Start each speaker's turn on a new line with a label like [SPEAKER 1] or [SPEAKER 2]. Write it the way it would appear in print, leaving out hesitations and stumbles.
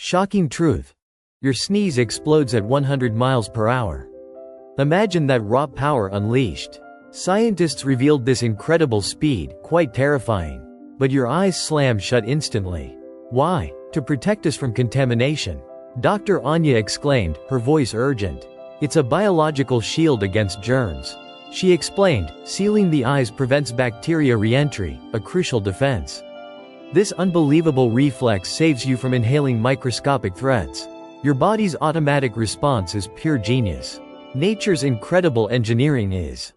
[SPEAKER 1] Shocking truth. Your sneeze explodes at 100 miles per hour. Imagine that raw power unleashed. Scientists revealed this incredible speed, quite terrifying. But your eyes slam shut instantly. Why? To protect us from contamination. Dr. Anya exclaimed, her voice urgent. It's a biological shield against germs. She explained, sealing the eyes prevents bacteria re-entry, a crucial defense. This unbelievable reflex saves you from inhaling microscopic threats. Your body's automatic response is pure genius. Nature's incredible engineering is